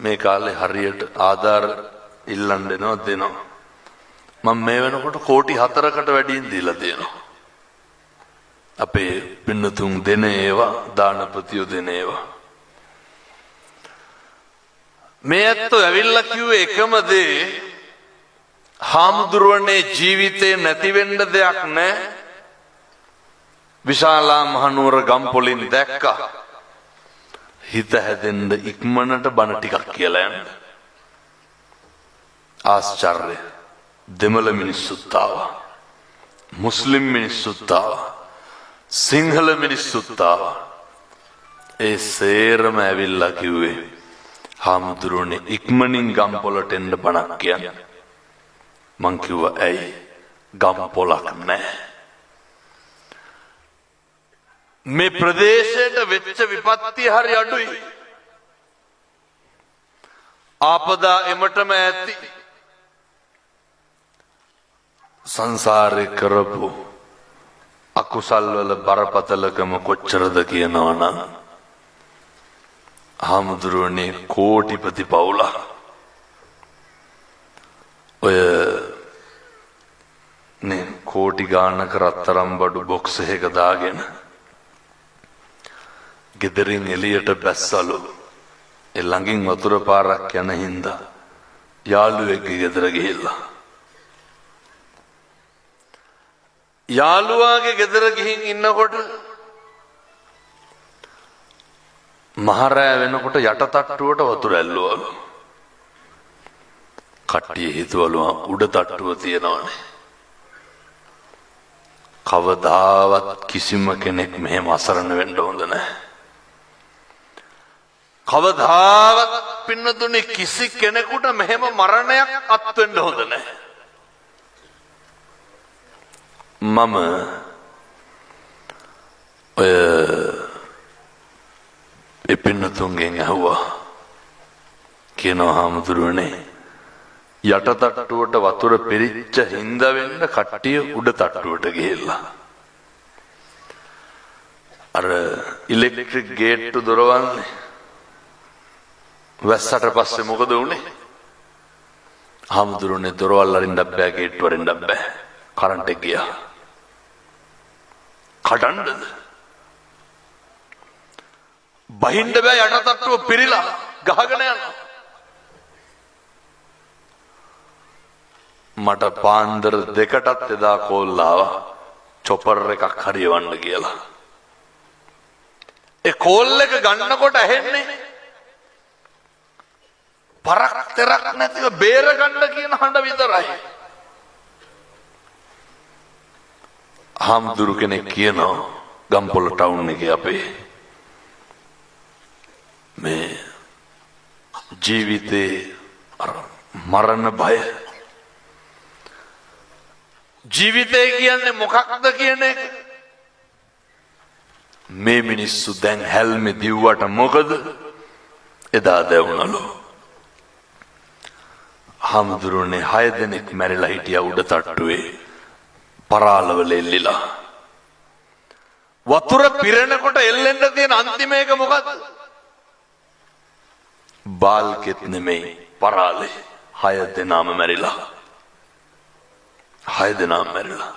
මේ කාලේ හරියට ආධාර ඉල්ලන්න දෙනවා. මම මේ වෙනකොට කෝටි 4කට වැඩියෙන් දීලා තියෙනවා. අපේ පින්නතුන් දෙන ඒවා, දානපතියෝ දෙන ඒවා. මේ ඇත්තෝ ඇවිල්ලා කිව්වේ එකම දේ, හාමුදුරුවනේ ජීවිතේ නැති වෙන්න දෙයක් නැහැ. විශාලා මහනුවර ගම්පොලින් දැක්කා. හිත හැදෙන්න ඉක්මනට බණ ටිකක් කියලා යන්න. ආශ්චර්ය. දෙමළ මිනිස්සුත් ආවා. මුස්ලිම් මිනිස්සුත් ආවා. සිංහල මිනිස්සුත් ආවා. ඒ සේරම ඇවිල්ලා කිව්වේ හාමුදුරුවනේ ඉක්මනින් ගම්පොලට එන්න බණක් කියන්න. මං කිව්වා ඇයි? ගම්පොලක් නැහැ. මේ ප්‍රදේශයට වෙච්ච විපත්ති හරි අඩුයි. ආපදා එමටම ඇති. සංසාරේ කරපු අකුසල් වල බරපතලකම කොච්චරද කියනවනම් හාමුදුරුවනේ කෝටිපති පවුලක්. ඔය නේ කෝටි ගානක රත්තරම් බඩු බොක්ස් එකක දාගෙන ගෙදරින් එළියට බැස්සලු. ඒ ළඟින් වතුර පාරක් යන හින්දා යාළුවෙක්ගේ ගෙදර ගිහිල්ලා. යාළුවාගේ ගෙදර ගිහින් ඉන්නකොට මහරෑ වෙනකොට යට තට්ටුවට වතුර ඇල්ලුවලු. කට්ටිය හිතුවලු උඩ තට්ටුව තියනවනේ. කවදාවත් කිසිම කෙනෙක් මෙහෙම අසරණ වෙන්න හොඳ නැහැ. කවදාවත් පින්නතුනි කිසි කෙනෙකුට මෙහෙම මරණයක් අත් වෙන්න හොඳ නැහැ. මම ඔය පින්නතුන්ගෙන් ඇහුවා කියනවා හාමුදුරුවනේ යට තට්ටුවට වතුර පිරිච්ච හින්දා වෙන්න කට්ටිය උඩ තට්ටුවට ගිහිල්ලා අර ඉලෙක්ට්‍රික් ගේට්ටු දොරවන්නේ වැස්සට පස්සේ මොකද වුනේ? හාමුදුරුවනේ දොරවල් අරින්න බෑ, ගේට්ටු අරින්න බෑ. කරන්ට් එක ගියා. කඩන්නද? බහින්න බෑ, යට තට්ටුව පිරීලා ගහගෙන යනවා. මට පාන්දර 2ටත් එදා කෝල් ආවා චොපර් එකක් හරියවන්න කියලා. ඒ කෝල් එක ගන්නකොට ඇහෙන්නේ පරක් තරක් නැතිව බේර ගන්න කියන හඬ විතරයි. හාමුදුරු කෙනෙක් කියනවා ගම්පොළ ටවුන් එකේ අපේ මේ ජීවිතේ මරණ බය, ජීවිතය කියන්නේ මොකක්ද කියන එක මේ මිනිස්සු දැන් හැල්මේ දිව්වට මොකද එදා දැවුණලු. හාමුදුරුවනේ 6 දෙනෙක් මැරිලා හිටියා උඩ තට්ටුවේ පරාලවල එල්ලිලා. වතුර පිරෙනකොට එල්ලෙන්න තියෙන අන්තිම එක මොකද්ද? බාල්කෙත් නෙමෙයි, පරාලේ. 6 දෙනාම මැරිලා. 6 දෙනාම මැරිලා.